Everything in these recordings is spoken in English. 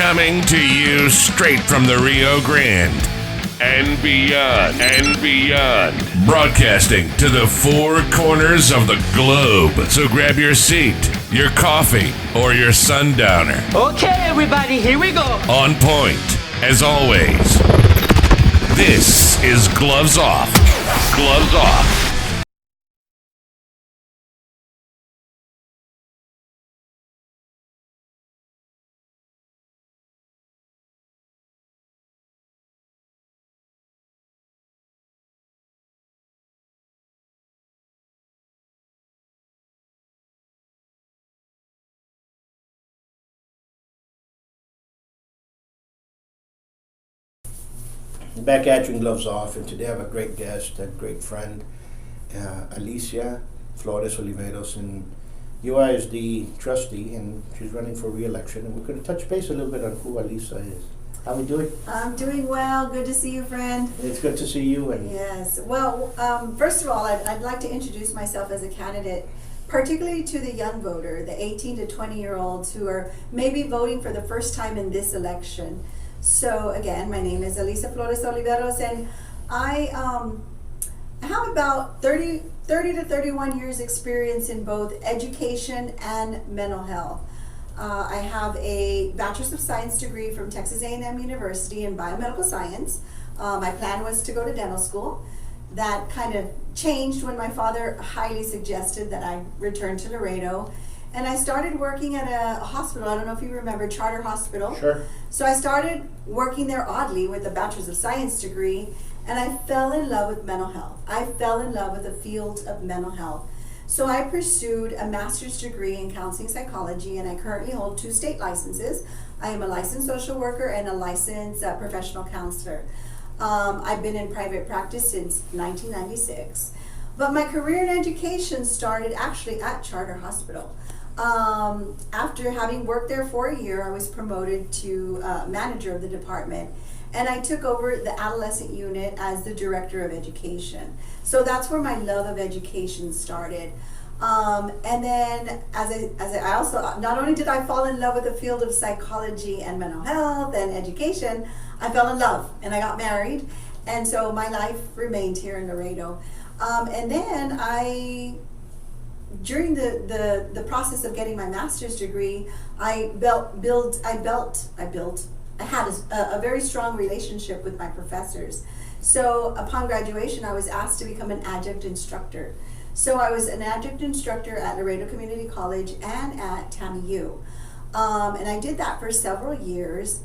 Coming to you straight from the Rio Grande and beyond. Broadcasting to the four corners of the globe. So grab your seat, your coffee, or your sundowner. Okay, everybody, here we go. On point, as always. This is Gloves Off. Gloves Off. Back at you in Gloves Off, and today I have a great guest, a great friend, Aliza, Flores, Oliveiros, and UISD trustee, and she's running for reelection. And we're going to touch base a little bit on who Aliza is. How are we doing? I'm doing well. Good to see you, friend. It's good to see you. And yes. Well, first of all, I'd like to introduce myself as a candidate, particularly to the young voter, the 18 to 20-year-olds who are maybe voting for the first time in this election. So again, my name is Aliza Flores Oliveiros, and I have about 30 to 31 years experience in both education and mental health. I have a Bachelor's of Science degree from Texas A&M University in biomedical science. My plan was to go to dental school. That kind of changed when my father highly suggested that I return to Laredo. And I started working at a hospital. I don't know if you remember, Charter Hospital. Sure. So I started working there oddly with a Bachelor's of Science degree, and I fell in love with mental health. I fell in love with the field of mental health. So I pursued a master's degree in counseling psychology, and I currently hold 2 state licenses. I am a licensed social worker and a licensed professional counselor. I've been in private practice since 1996. But my career in education started actually at Charter Hospital. After having worked there for a year, I was promoted to manager of the department, and I took over the adolescent unit as the director of education. So that's where my love of education started. And then as I also, not only did I fall in love with the field of psychology and mental health and education, I fell in love and I got married. And so my life remained here in Laredo. And then during the process of getting my master's degree, I had a very strong relationship with my professors. So upon graduation, I was asked to become an adjunct instructor. So I was an adjunct instructor at Laredo Community College and at TAMU. And I did that for several years.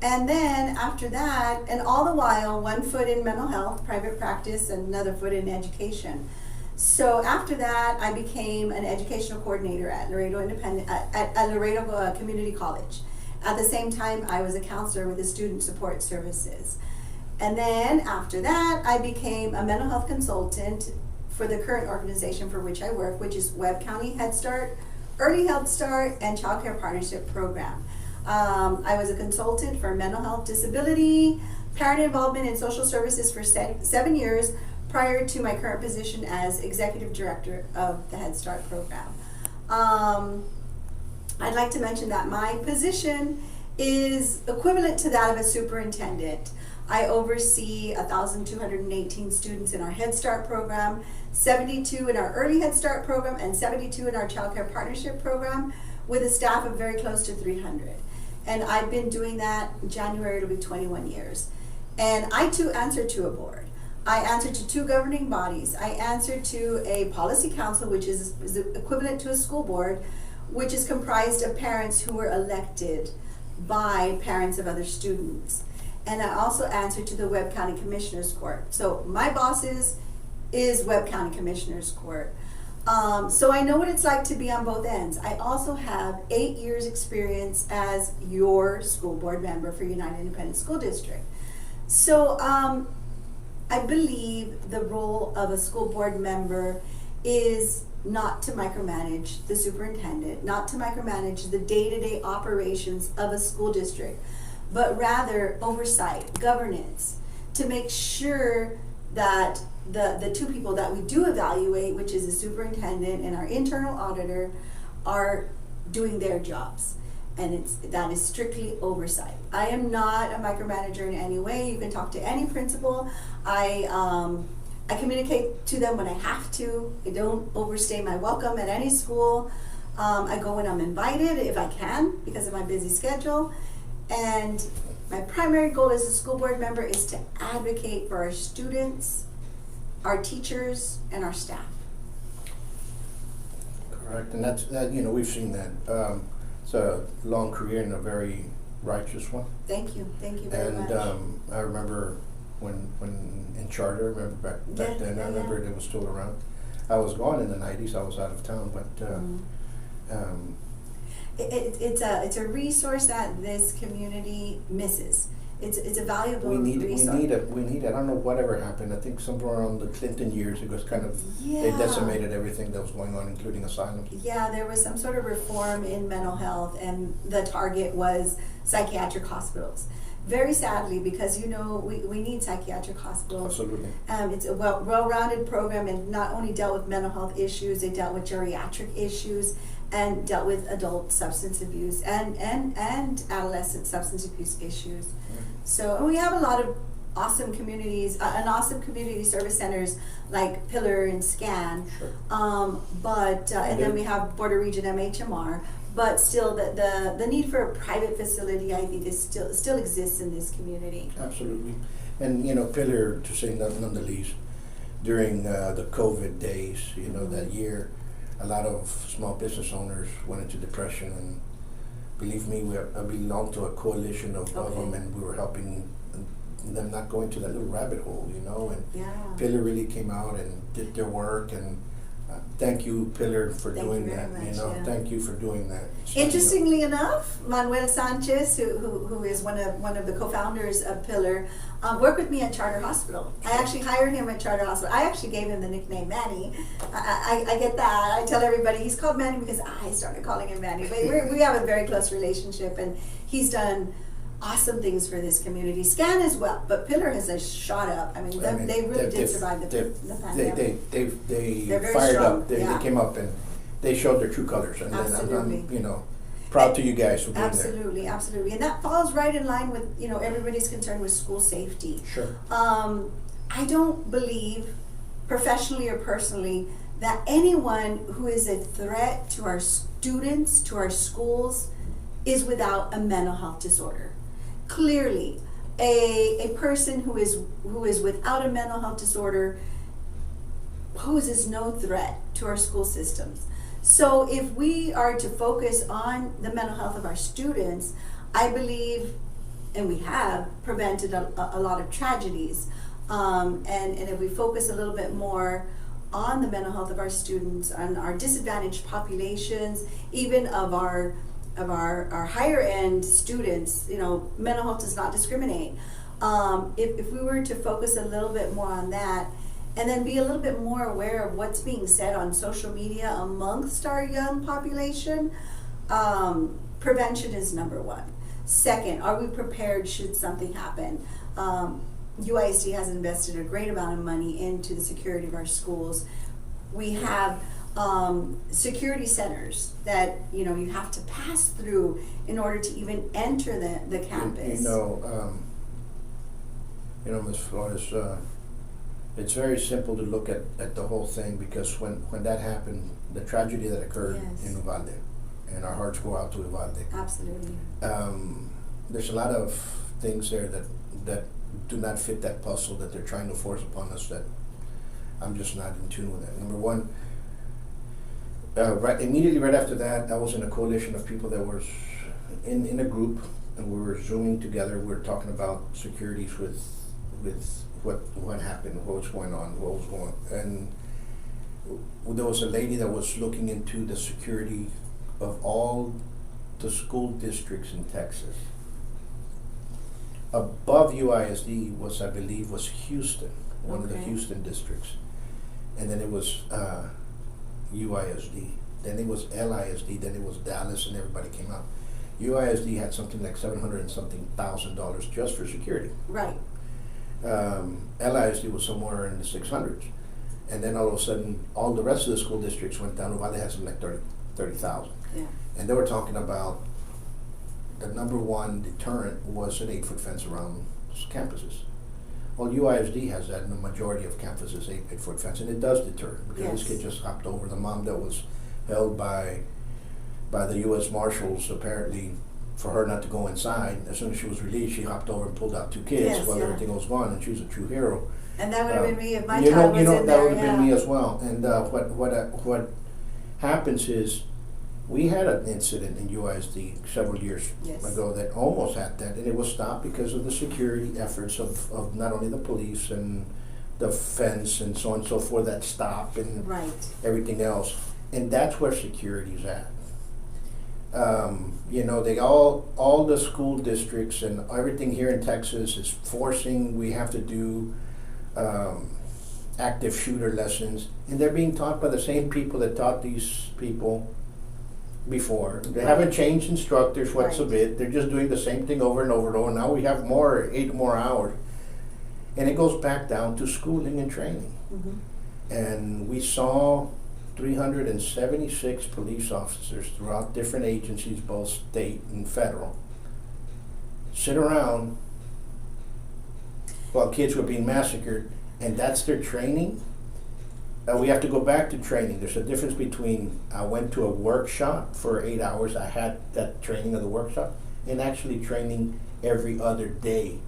And then after that, and all the while, one foot in mental health, private practice, and another foot in education. So after that, I became an educational coordinator at Laredo Laredo Community College. At the same time, I was a counselor with the Student Support Services. And then after that, I became a mental health consultant for the current organization for which I work, which is Webb County Head Start, Early Health Start, and Child Care Partnership Program. I was a consultant for mental health, disability, parent involvement, and social services for 7 years, prior to my current position as executive director of the Head Start program. I'd like to mention that my position is equivalent to that of a superintendent. I oversee 1,218 students in our Head Start program, 72 in our Early Head Start program, and 72 in our Child Care Partnership program, with a staff of very close to 300. And I've been doing that in January, it'll be 21 years. And I too answer to a board. I answer to 2 governing bodies. I answer to a policy council, which is equivalent to a school board, which is comprised of parents who were elected by parents of other students. And I also answer to the Webb County Commissioners Court. So my boss is Webb County Commissioners Court. So I know what it's like to be on both ends. I also have 8 years experience as your school board member for United Independent School District. So I believe the role of a school board member is not to micromanage the superintendent, not to micromanage the day-to-day operations of a school district, but rather oversight, governance, to make sure that the 2 people that we do evaluate, which is the superintendent and our internal auditor, are doing their jobs. and that is strictly oversight. I am not a micromanager in any way. You can talk to any principal. I communicate to them when I have to. I don't overstay my welcome at any school. I go when I'm invited, if I can, because of my busy schedule. And my primary goal as a school board member is to advocate for our students, our teachers, and our staff. Correct, and that's, we've seen that. It's a long career and a very righteous one. Thank you very much. And I remember when in charter, back then, I remember it was still around. I was gone in the 90s, I was out of town, but it's a resource that this community misses. It's a valuable resource. We need it. I don't know whatever happened. I think somewhere around the Clinton years, it was kind of, they decimated everything that was going on, including asylums. Yeah, there was some sort of reform in mental health, and the target was psychiatric hospitals. Very sadly, because we need psychiatric hospitals. Absolutely. It's a well-rounded program, and not only dealt with mental health issues, it dealt with geriatric issues, and dealt with adult substance abuse and adolescent substance abuse issues. So, and we have a lot of awesome communities, and awesome community service centers like Pillar and SCAN. Sure. And then we have Border Region MHMR. But still, the need for a private facility, I think, is still exists in this community. Absolutely. And, Pillar, to say none the least, during the COVID days, that year, a lot of small business owners went into depression, and believe me, I belong to a coalition of them, and we were helping them not go into that little rabbit hole, and Pillar really came out and did their work, and thank you, Pillar, for doing that. Thank you for doing that. Interestingly enough, Manuel Sanchez, who is one of the co-founders of Pillar, worked with me at Charter Hospital. I actually hired him at Charter Hospital. I actually gave him the nickname Manny. I get that. I tell everybody he's called Manny because I started calling him Manny. But we have a very close relationship, and he's done awesome things for this community. SCAN as well, but Pillar has shot up. I mean, they really did survive the pandemic. They fired up. They came up and they showed their true colors. And Absolutely. I'm proud to you guys for being Absolutely, absolutely. And that falls right in line with, everybody's concerned with school safety. Sure. I don't believe, professionally or personally, that anyone who is a threat to our students, to our schools, is without a mental health disorder. Clearly, a person who is without a mental health disorder poses no threat to our school systems. So if we are to focus on the mental health of our students, I believe, and we have prevented a lot of tragedies. And if we focus a little bit more on the mental health of our students, on our disadvantaged populations, even of our higher end students, mental health does not discriminate. If we were to focus a little bit more on that, and then be a little bit more aware of what's being said on social media amongst our young population, prevention is number one. Second, are we prepared should something happen? UISD has invested a great amount of money into the security of our schools. We have security centers that you have to pass through in order to even enter the campus. Ms. Flores, it's very simple to look at the whole thing, because when that happened, the tragedy that occurred in Uvalde, and our hearts go out to Uvalde. Absolutely. There's a lot of things there that do not fit that puzzle that they're trying to force upon us, that I'm just not in tune with that. Number one, immediately right after that, I was in a coalition of people that were in a group, and we were Zooming together. We were talking about securities with what happened, what was going on, and there was a lady that was looking into the security of all the school districts in Texas. Above UISD was, I believe, was Houston, one of the Houston districts, and then it was UISD, then it was LISD, then it was Dallas, and everybody came out. UISD had something like $700 and something thousand just for security. Right. LISD was somewhere in the 600s, and then all of a sudden, all the rest of the school districts went down. Uvalde had something like 30,000. Yeah. And they were talking about the number one deterrent was an 8-foot fence around campuses. Well, UISD has that in the majority of campuses, 8-foot fence, and it does deter, because this kid just hopped over the mom that was held by the U.S. Marshals, apparently, for her not to go inside. As soon as she was released, she hopped over and pulled out 2 kids while everything was gone, and she was a true hero. And that would have been me if my child was in there. That would have been me as well. And what happens is, we had an incident in UISD several years ago that almost had that, and it was stopped because of the security efforts of not only the police and the fence and so on and so forth that stop and everything else. And that's where security's at. They all the school districts and everything here in Texas is forcing, we have to do active shooter lessons, and they're being taught by the same people that taught these people before. They haven't changed instructors whatsoever. They're just doing the same thing over and over and over. Now we have 8 more hours. And it goes back down to schooling and training. And we saw 376 police officers throughout different agencies, both state and federal, sit around while kids were being massacred, and that's their training. We have to go back to training. There's a difference between I went to a workshop for 8 hours, I had that training of the workshop, and actually training every other day.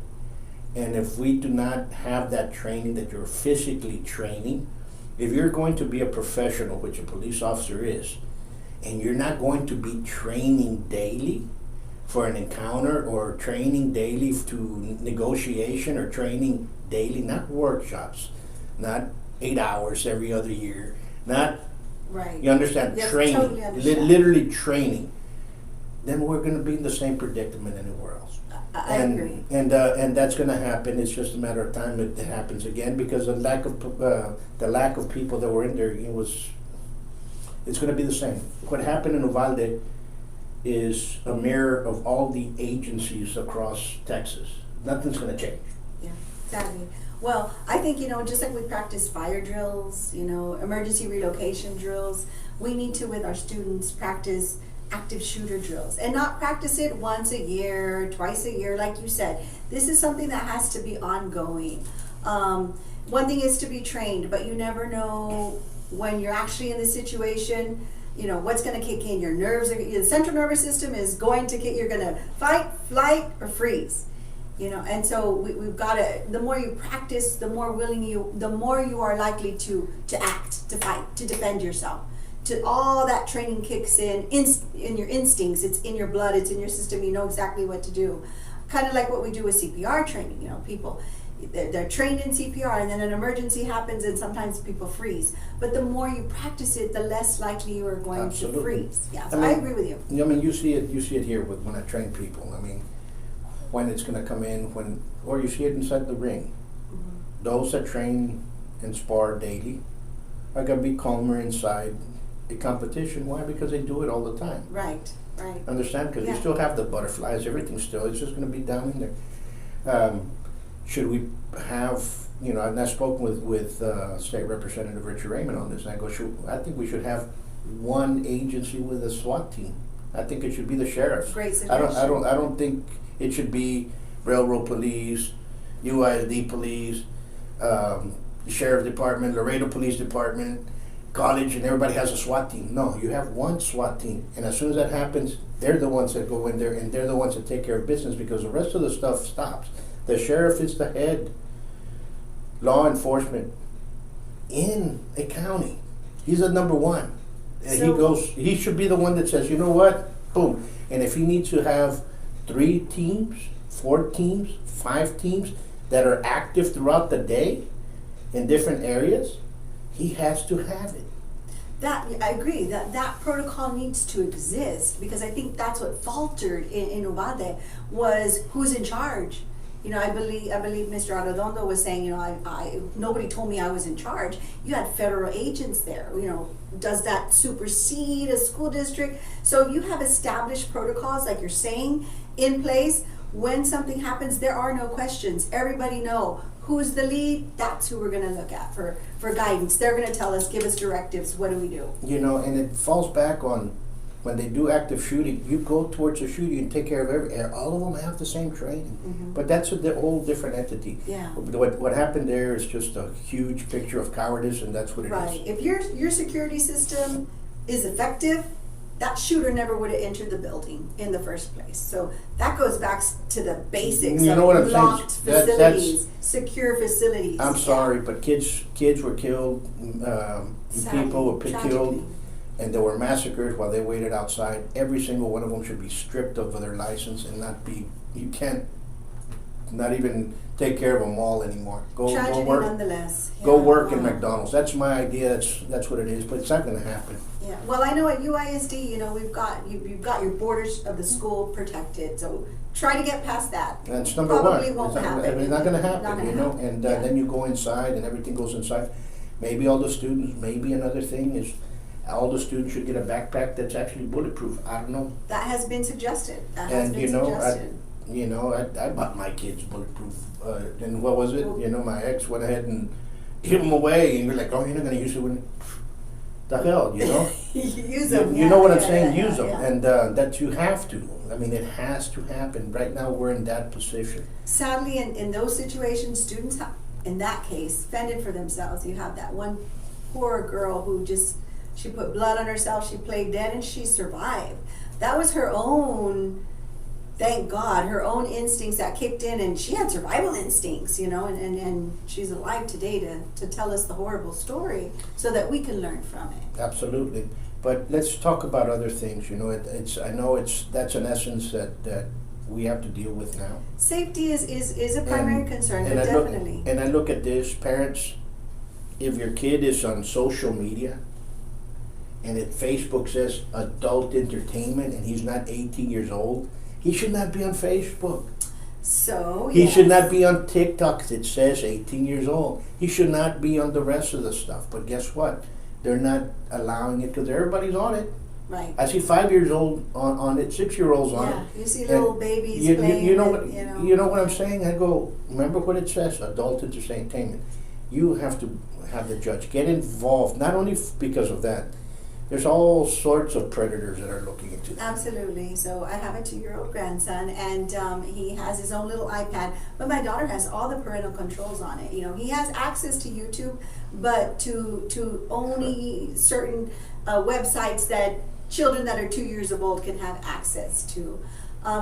And if we do not have that training, that you're physically training, if you're going to be a professional, which a police officer is, and you're not going to be training daily for an encounter, or training daily to negotiation, or training daily, not workshops, not 8 hours every other year, not, you understand, training, totally understand. Literally training, then we're going to be in the same predicament anywhere else. I agree. And that's going to happen. It's just a matter of time that it happens again, because the lack of people that were in there, it's going to be the same. What happened in Uvalde is a mirror of all the agencies across Texas. Nothing's going to change. Yeah, exactly. Well, I think, just like we practice fire drills, emergency relocation drills, we need to, with our students, practice active shooter drills, and not practice it once a year, twice a year, like you said. This is something that has to be ongoing. One thing is to be trained, but you never know when you're actually in the situation, what's going to kick in. Your nerves, the central nervous system is going to kick. You're going to fight, flight, or freeze. And so we've got to, the more you practice, the more you are likely to act, to fight, to defend yourself. All that training kicks in your instincts. It's in your blood, it's in your system. You know exactly what to do. Kind of like what we do with CPR training. People, they're trained in CPR, and then an emergency happens, and sometimes people freeze. But the more you practice it, the less likely you are going to freeze. Yeah, so I agree with you. You see it here when I train people. When it's going to come in, or you see it inside the ring. Those that train and spar daily are going to be calmer inside the competition. Why? Because they do it all the time. Right. Understand? Because you still have the butterflies, everything still. It's just going to be down in there. Should we have, and I've spoken with State Representative Richard Raymond on this, and I go, I think we should have one agency with a SWAT team. I think it should be the sheriff. Great suggestion. I don't think it should be Railroad Police, UISD Police, the Sheriff Department, Laredo Police Department, college, and everybody has a SWAT team. No, you have one SWAT team, and as soon as that happens, they're the ones that go in there, and they're the ones that take care of business, because the rest of the stuff stops. The sheriff is the head law enforcement in a county. He's the number one. And he should be the one that says, you know what, boom. And if he needs to have 3 teams, 4 teams, 5 teams that are active throughout the day in different areas, he has to have it. I agree that protocol needs to exist, because I think that's what faltered in Uvalde was who's in charge. I believe Mr. Arredondo was saying, nobody told me I was in charge. You had federal agents there. Does that supersede a school district? So if you have established protocols, like you're saying, in place, when something happens, there are no questions. Everybody know who's the lead. That's who we're going to look at for guidance. They're going to tell us, give us directives. What do we do? And it falls back on when they do active shooting, you go towards the shooting and take care of all of them have the same training. But that's a whole different entity. Yeah. What happened there is just a huge picture of cowardice, and that's what it is. Right. If your security system is effective, that shooter never would have entered the building in the first place. So that goes back to the basics You of know what I'm locked saying? facilities, secure facilities. I'm sorry, but kids were killed, Sadly, people were tragically. killed, and they were massacred while they waited outside. Every single one of them should be stripped of their license and you can't not even take care of a mall anymore. Go Tragedy work. nonetheless. Go Yeah. work in McDonald's. That's my idea. That's what it is. But it's not going to happen. Yeah. Well, I know at UISD, you've got your borders of the school protected. So try to get past that. That's number Probably one. won't It's not, happen. it's not going to Not happen. gonna happen. And Yeah. then you go inside, and everything goes inside. Maybe all the students. Maybe another thing is, all the students should get a backpack that's actually bulletproof. I don't know. That has been suggested. And I bought my kids bulletproof. And what was it? My ex went ahead and hid them away, and you're like, oh, you're not going to use it when the hell, Use them. You know what I'm saying? Yeah, Use them, yeah. and that you have to. I mean, it has to happen. Right now, we're in that position. Sadly, in those situations, students, in that case, fended for themselves. You have that one poor girl who she put blood on herself, she played dead, and she survived. That was her own, thank God, her own instincts that kicked in, and she had survival instincts, and she's alive today to tell us the horrible story so that we can learn from it. Absolutely. But let's talk about other things. That's an essence that we have to deal with now. Safety is a primary concern, but I definitely. I look at this, parents, if your kid is on social media and Facebook says adult entertainment and he's not 18 years old, he should not be on Facebook. So, He yes. should not be on TikTok. It says 18 years old. He should not be on the rest of the stuff. But guess what? They're not allowing it because everybody's on it. Right. I see 5 years old on it, 6-year-olds on it. Yeah, you see little babies playing. You know what I'm saying? I go, remember what it says, adult entertainment. You have to have the judge get involved, not only because of that. There's all sorts of predators that are looking into that. Absolutely. So I have a 2-year-old grandson, and he has his own little iPad. But my daughter has all the parental controls on it. He has access to YouTube, but to only certain websites that children that are 2 years old can have access to.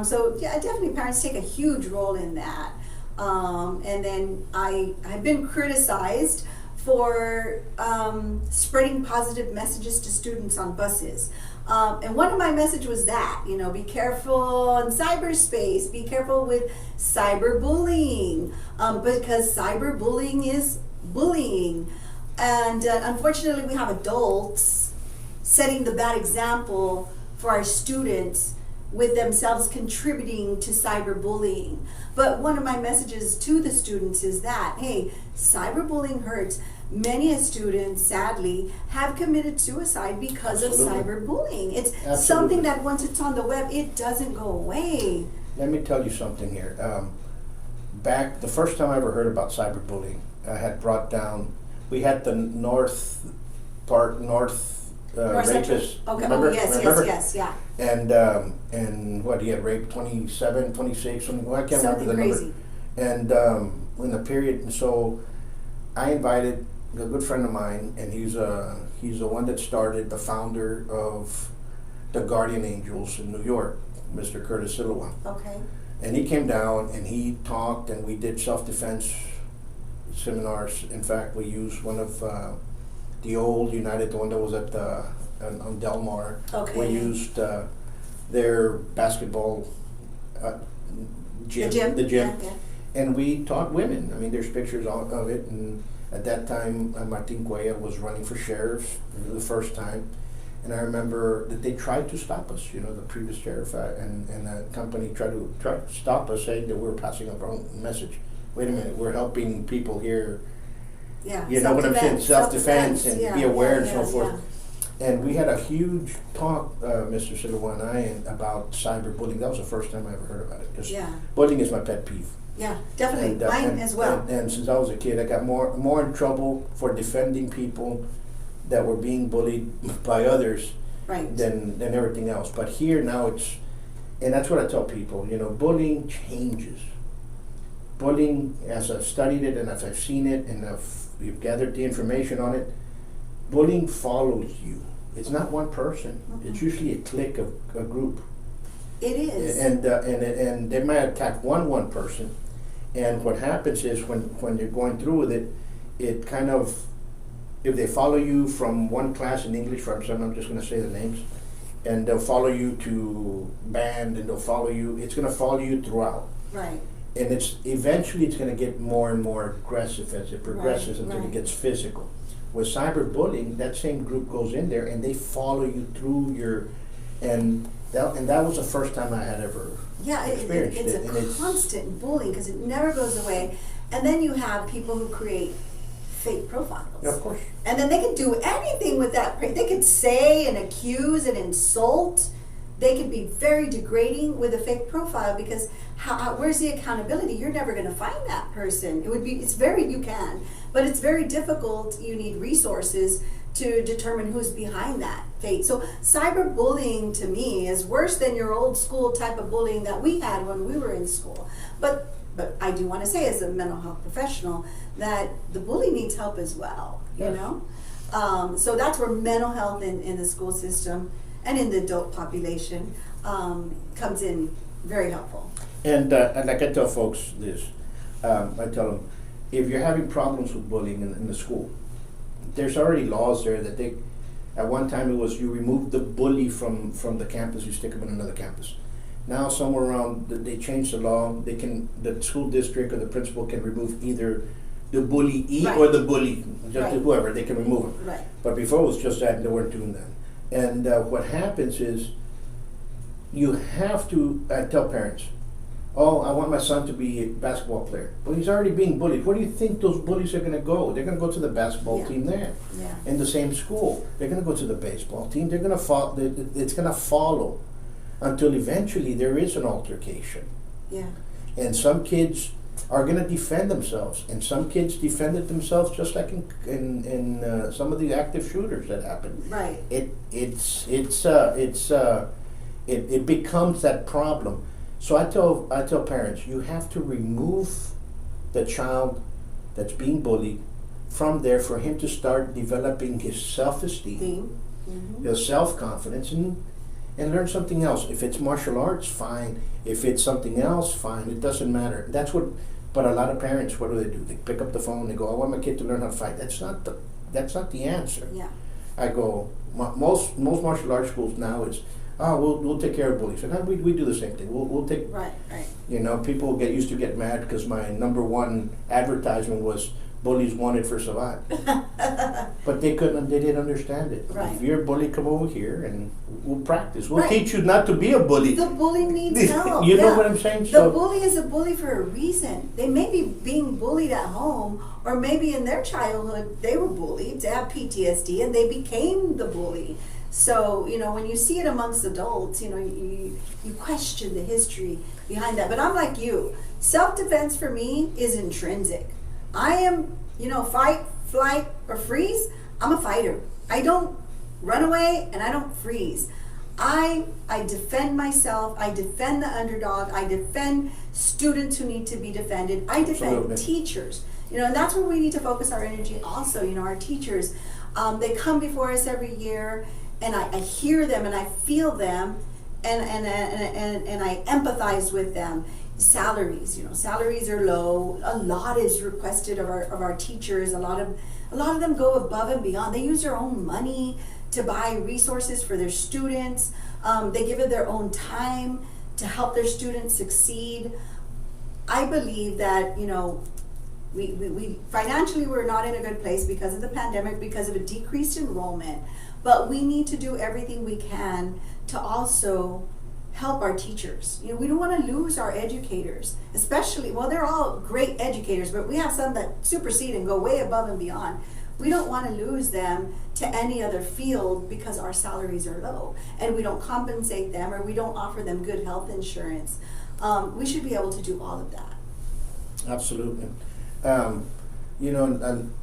So yeah, definitely parents take a huge role in that. And then I've been criticized for spreading positive messages to students on buses. And one of my messages was that, be careful in cyberspace, be careful with cyberbullying, because cyberbullying is bullying. And unfortunately, we have adults setting the bad example for our students with themselves contributing to cyberbullying. But one of my messages to the students is that, hey, cyberbullying hurts. Many students, sadly, have committed suicide because of cyberbullying. It's something that once it's on the web, it doesn't go away. Let me tell you something here. Back the first time I ever heard about cyberbullying, I had brought down. We had the North rapist. Okay. Remember? Oh, yes, Remember? yes, yeah. And what, he had raped 27, 26, something. Well, I can't Something remember the crazy. number. And in the period, so I invited a good friend of mine, and he's the one that started, the founder of the Guardian Angels in New York, Mr. Curtis Silwa. Okay. And he came down and he talked, and we did self-defense seminars. In fact, we used one of the old United, the one that was at on Del Mar. Okay. We used their basketball gym, The gym. Yeah. and we taught women. I mean, there's pictures of it. And at that time, Martin Cuellar was running for sheriff for the first time. And I remember that they tried to stop us, the previous sheriff and the company tried to stop us, saying that we were passing a wrong message. Wait a minute, we're helping people here. Yeah. You know what I'm saying? Self-defense and yeah, be aware and yeah, so forth. And we had a huge talk, Mr. Silva and I, about cyberbullying. That was the first time I ever heard about it. Because bullying is my pet peeve. Yeah, definitely. Mine as well. And since I was a kid, I got more in trouble for defending people that were being bullied by others Right. than everything else. But here now and that's what I tell people, bullying changes. Bullying, as I've studied it and as I've seen it and you've gathered the information on it, bullying follows you. It's not one person. Mm-hmm. It's usually a clique of a group. It is. And they might attack one person. And what happens is when you're going through with it, it kind of, if they follow you from one class in English, for example, I'm just going to say the names, and they'll follow you to band, and they'll follow you, it's going to follow you throughout. Right. And eventually it's going to get more and more aggressive as it progresses until right. it gets physical. With cyberbullying, that same group goes in there and they follow you through and that was the first time I had ever experienced it's it. a constant bullying because it never goes away. And then you have people who create fake profiles. Yeah, of course. And then they can do anything with that. They could say and accuse and insult. They could be very degrading with a fake profile because where's the accountability? You're never going to find that person. You can, but it's very difficult. You need resources to determine who's behind that fake. So cyberbullying to me is worse than your old school type of bullying that we had when we were in school. But I do want to say as a mental health professional that the bully needs help as well, Yes. So that's where mental health in the school system and in the adult population comes in very helpful. And like I tell folks this, I tell them, if you're having problems with bullying in the school, there's already laws there that at one time it was you remove the bully from the campus, you stick them in another campus. Now somewhere around, they changed the law, the school district or the principal can remove either the bullyee Right. or the bully, just Right. whoever, they can remove them. Right. But before it was just that, they weren't doing that. And what happens is, you have to tell parents, I want my son to be a basketball player. But he's already being bullied. Where do you think those bullies are going to go? They're going to go to the basketball Yeah. team there. Yeah. In the same school. They're going to go to the baseball team. They're going to follow. It's going to follow until eventually there is an altercation. Yeah. And some kids are going to defend themselves. And some kids defended themselves just like in some of the active shooters that happened. Right. It becomes that problem. So I tell parents, you have to remove the child that's being bullied from there for him to start developing his self-esteem, Mm-hmm. his self-confidence, and learn something else. If it's martial arts, fine. If it's something else, fine. It doesn't matter. But a lot of parents, what do? They pick up the phone, they go, I want my kid to learn how to fight. That's not the answer. Yeah. I go, most martial arts schools now is, we'll take care of bullies. And we do the same thing. We'll take, Right. people used to get mad because my number one advertisement was bullies wanted for Savant. But they didn't understand it. Right. If you're a bully, come over here and we'll practice. We'll Right. teach you not to be a bully. The bully needs help. You know yeah. what I'm saying? The bully is a bully for a reason. They may be being bullied at home, or maybe in their childhood they were bullied, they have PTSD, and they became the bully. So, when you see it amongst adults, you question the history behind that. But I'm like you. Self-defense for me is intrinsic. I am, fight, flight, or freeze. I'm a fighter. I don't run away and I don't freeze. I defend myself. I defend the underdog. I defend students who need to be defended. I defend Absolutely. Teachers. And that's where we need to focus our energy also. Our teachers, they come before us every year, and I hear them and I feel them, and I empathize with them. Salaries, salaries are low. A lot is requested of our teachers. A lot of them go above and beyond. They use their own money to buy resources for their students. They give it their own time to help their students succeed. I believe that we financially we're not in a good place because of the pandemic, because of a decreased enrollment. But we need to do everything we can to also help our teachers. We don't want to lose our educators, especially, they're all great educators, but we have some that supersede and go way above and beyond. We don't want to lose them to any other field because our salaries are low and we don't compensate them, or we don't offer them good health insurance. We should be able to do all of that. Absolutely. And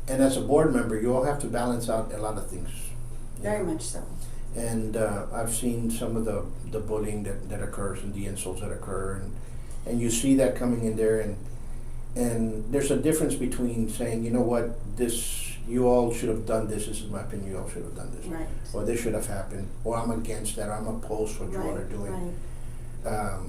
as a board member, you all have to balance out a lot of things. Very much so. And I've seen some of the bullying that occurs and the insults that occur, and you see that coming in there, and there's a difference between saying, you know what, you all should have done this is my opinion, you all should have done this. Right. Or this should have happened, or I'm against that, or I'm opposed to what you all are doing. Right.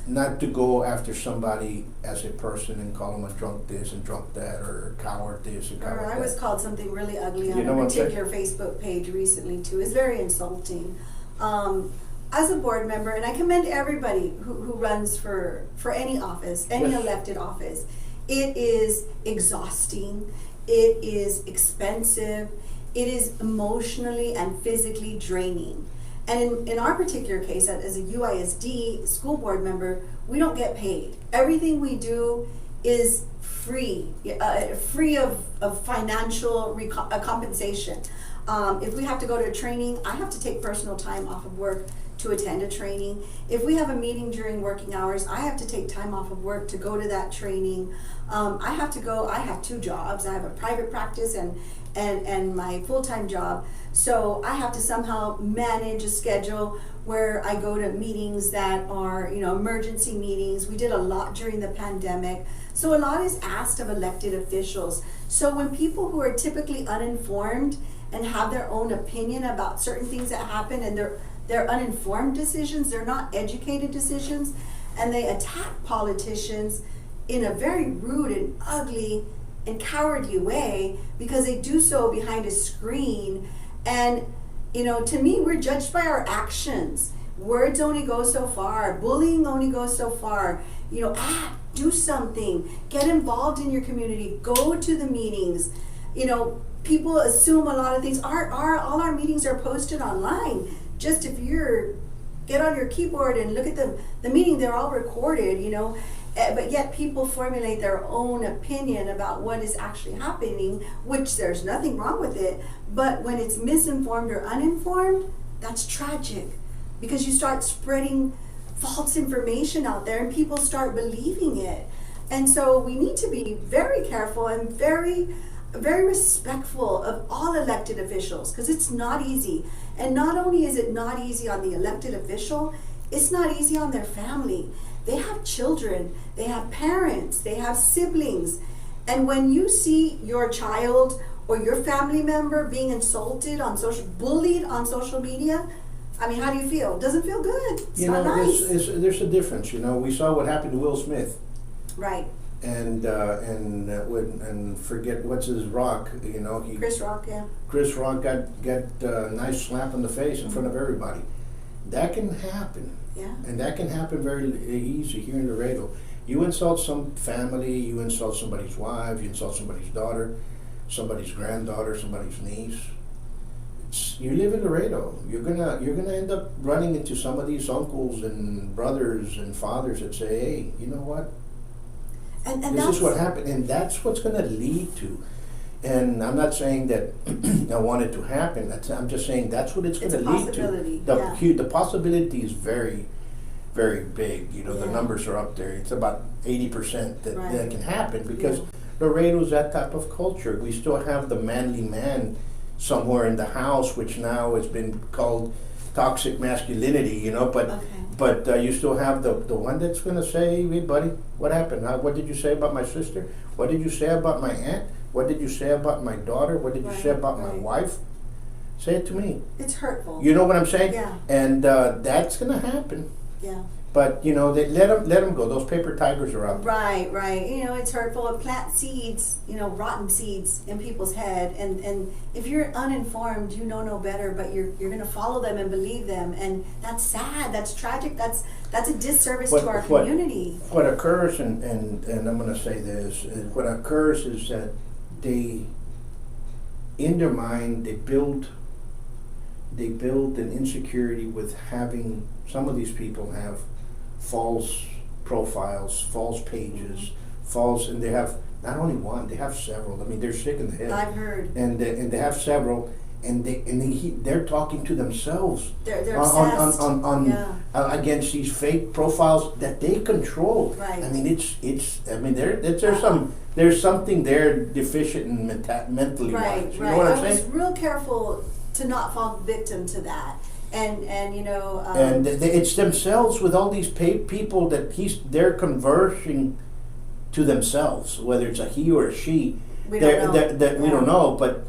Not to go after somebody as a person and call them a drunk this and drunk that, or coward this and coward that. I was called something really ugly You on know a what I'm saying? particular Facebook page recently too. It's very insulting. As a board member, and I commend everybody who runs for any office, any Yes. elected office, it is exhausting, it is expensive, it is emotionally and physically draining. And in our particular case, as a UISD school board member, we don't get paid. Everything we do is free of financial compensation. If we have to go to a training, I have to take personal time off of work to attend a training. If we have a meeting during working hours, I have to take time off of work to go to that training. I have 2 jobs. I have a private practice and my full-time job. So I have to somehow manage a schedule where I go to meetings that are, emergency meetings. We did a lot during the pandemic. So a lot is asked of elected officials. So when people who are typically uninformed and have their own opinion about certain things that happen, and they're uninformed decisions, they're not educated decisions, and they attack politicians in a very rude and ugly and cowardly way because they do so behind a screen. And to me, we're judged by our actions. Words only go so far. Bullying only goes so far. Act, do something, get involved in your community, go to the meetings. People assume a lot of things. All our meetings are posted online. Just if get on your keyboard and look at the meeting, they're all recorded, but yet people formulate their own opinion about what is actually happening, which there's nothing wrong with it. But when it's misinformed or uninformed, that's tragic, because you start spreading false information out there and people start believing it. And so we need to be very careful and very, very respectful of all elected officials, because it's not easy. And not only is it not easy on the elected official, it's not easy on their family. They have children, they have parents, they have siblings. And when you see your child or your family member being insulted bullied on social media, how do you feel? It doesn't feel good. It's not nice. There's a difference. We saw what happened to Will Smith. Right. And forget what's his Rock. Chris Rock, yeah. Chris Rock got a nice slap in the face in front of everybody. That can happen. Yeah. And that can happen very easy here in Laredo. You insult some family, you insult somebody's wife, you insult somebody's daughter, somebody's granddaughter, somebody's niece. You live in Laredo. You're gonna end up running into some of these uncles and brothers and fathers that say, "Hey, you know what? And This is what happened," and that's what's gonna lead to. And I'm not saying that I want it to happen. I'm just saying that's what it's going to lead to. The possibility is very, very big. The numbers are up there. It's about 80% that can happen, because Laredo's that type of culture. We still have the manly man somewhere in the house, which now has been called toxic masculinity. But you still have the one that's going to say, "Hey, buddy, what happened? What did you say about my sister? What did you say about my aunt? What did you say about my daughter? What did you say about my wife? Say it to me." It's hurtful. You know what I'm saying? Yeah. And that's going to happen. Yeah. But they let them go. Those paper tigers are out there. Right. It's hurtful. It plants seeds, rotten seeds in people's head. And if you're uninformed, you know no better, but you're going to follow them and believe them. And that's sad. That's tragic. That's a disservice to our community. What occurs, and I'm going to say this, what occurs is that they, in their mind, they build an insecurity with having, some of these people have false profiles, false pages, and they have not only one, they have several. They're sick in the head. I've heard. And they have several, and they're talking to themselves. They're obsessed. Against these fake profiles that they control. Right. There's something there deficient and mentally wise. You know what I'm saying? I was real careful to not fall victim to that. And you know, and it's themselves with all these people that they're conversing to themselves, whether it's a he or a she. We don't know. That we don't know, but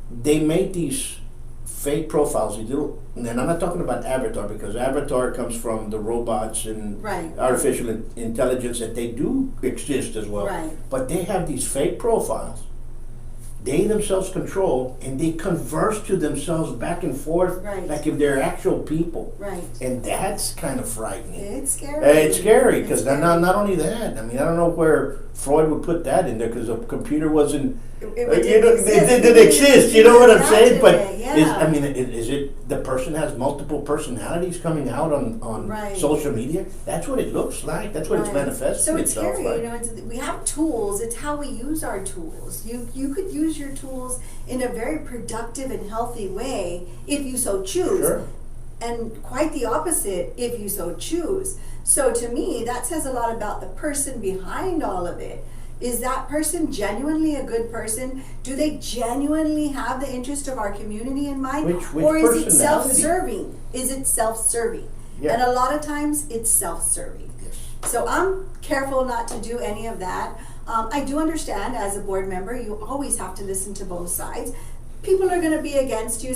they make these fake profiles. And I'm not talking about Avatar, because Avatar comes from the robots and Right. artificial intelligence, that they do exist as well. Right. But they have these fake profiles. They themselves control, and they converse to themselves back and forth, Right. like if they're actual people. Right. And that's kind of frightening. It's scary. It's scary, because It's scary. not only that, I mean, I don't know where Freud would put that in there, because a computer wasn't, It didn't exist, you know what I'm saying? But yeah. is it the person has multiple personalities coming out on Right. social media? That's what it looks like. That's what it's Right. manifesting So it's itself scary, like. you know. We have tools. It's how we use our tools. You could use your tools in a very productive and healthy way if you so choose, Sure. and quite the opposite if you so choose. So to me, that says a lot about the person behind all of it. Is that person genuinely a good person? Do they genuinely have the interest of our community in mind? Which or is it personality? self-serving? Is it self-serving? Yeah. And a lot of times it's self-serving. Yes. So I'm careful not to do any of that. I do understand, as a board member, you always have to listen to both sides. People are going to be against you,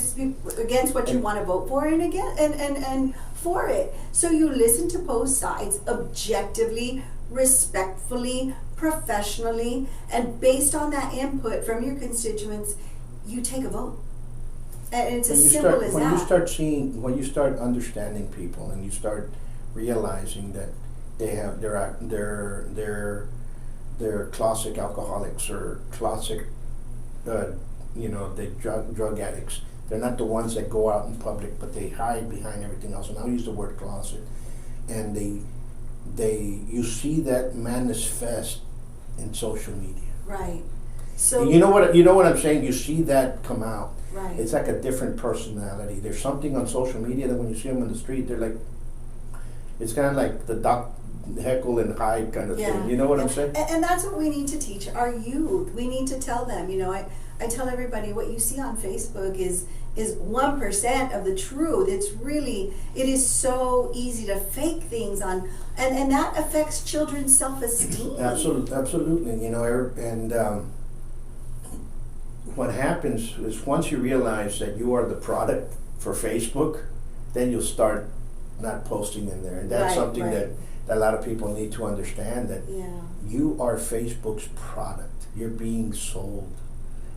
against what you want to vote for, and and for it. So you listen to both sides objectively, respectfully, professionally, and based on that input from your constituents, you take a vote. And it's as simple as that. When you start understanding people, and you start realizing that they have they're classic alcoholics, or classic they drug addicts. They're not the ones that go out in public, but they hide behind everything else. And I'll use the word closet. And you see that manifest in social media. Right. So You know what I'm saying? You see that come out. Right. It's like a different personality. There's something on social media that when you see them in the street, they're like, it's kind of like the Doc Heckle and Hyde kind of thing. You know what I'm saying? And that's what we need to teach our youth. We need to tell them, I tell everybody, what you see on Facebook is 1% of the truth. It is so easy to fake things on, and that affects children's self-esteem. Absolutely. What happens is, once you realize that you are the product for Facebook, then you'll start not posting in there. And that's something that a lot of people need to understand, that you are Facebook's product. You're being sold.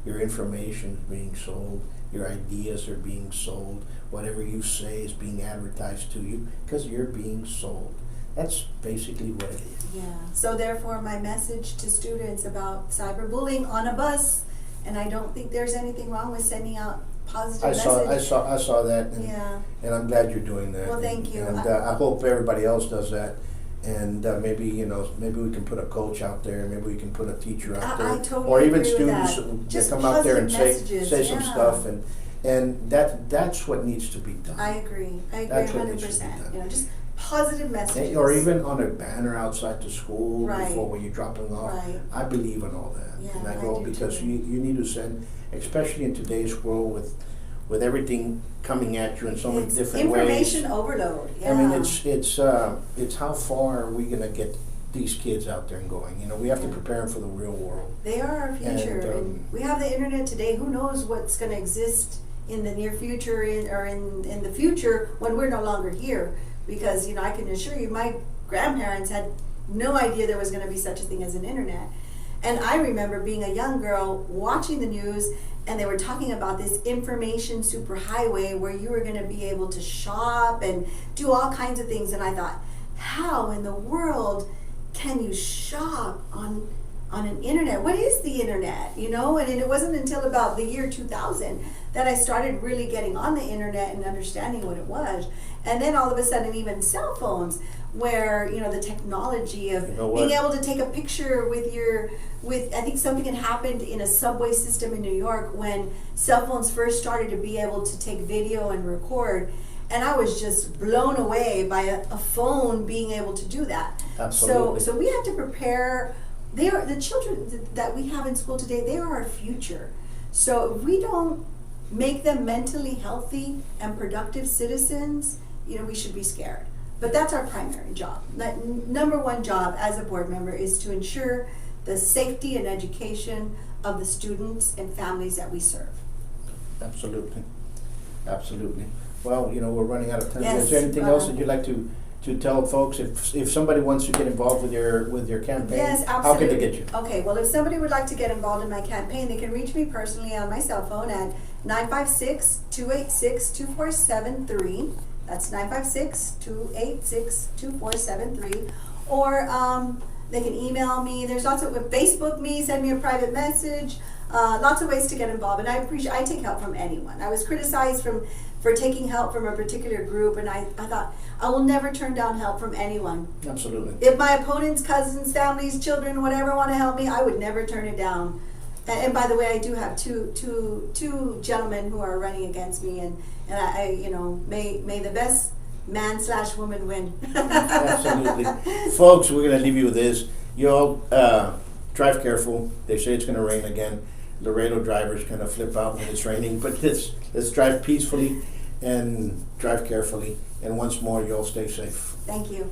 Your information is being sold. Your ideas are being sold. Whatever you say is being advertised to you, because you're being sold. That's basically what it is. Yeah. So therefore, my message to students about cyberbullying on a bus, and I don't think there's anything wrong with sending out positive messages. I saw that, and I'm glad you're doing that. Well, thank you. And I hope everybody else does that. And maybe we can put a coach out there. Maybe we can put a teacher out there, I totally or even agree with students that. that come out there and Messages, say some stuff, and that's what needs to be done. I agree That's what needs to be 100%. done. Just positive messages. Or even on a banner outside the school before, when you're dropping off. Right. I believe in all that, Yeah, and I I go do because too. you need to send, especially in today's world with everything coming at you in so many It's different ways. information overload. Yeah. I mean, it's how far are we gonna get these kids out there and going? We have to prepare them for the real world. They are our future, and we have the internet today. Who knows what's going to exist in the near future, in the future when we're no longer here? Because I can assure you, my grandparents had no idea there was going to be such a thing as an internet. And I remember being a young girl watching the news, and they were talking about this information superhighway where you were going to be able to shop and do all kinds of things. And I thought, how in the world can you shop on an internet? What is the internet? And it wasn't until about the year 2000 that I started really getting on the internet and understanding what it was. And then all of a sudden, even cell phones, where the technology of being able to take a picture with I think something had happened in a subway system in New York when cell phones first started to be able to take video and record. And I was just blown away by a phone being able to do that. Absolutely. So we have to prepare. The children that we have in school today, they are our future. So if we don't make them mentally healthy and productive citizens, we should be scared. But that's our primary job. Number one job as a board member is to ensure the safety and education of the students and families that we serve. Absolutely. Absolutely. Well, we're running out of time. Yes, Is there anything else that you'd like to tell folks if somebody wants to get involved with your campaign? Yes, How absolutely. can they get you? Okay, well, if somebody would like to get involved in my campaign, they can reach me personally on my cell phone at 956-286-2473. That's 956-286-2473. Or they can email me. There's lots of Facebook me, send me a private message. Lots of ways to get involved, and I take help from anyone. I was criticized for taking help from a particular group, and I thought I will never turn down help from anyone. Absolutely. If my opponents, cousins, families, children, whatever want to help me, I would never turn it down. And by the way, I do have two gentlemen who are running against me, and I may the best man/woman win. Absolutely. Folks, we're going to leave you with this. You all drive careful. They say it's going to rain again. Laredo drivers kind of flip out when it's raining, but let's drive peacefully and drive carefully. And once more, you all stay safe. Thank you.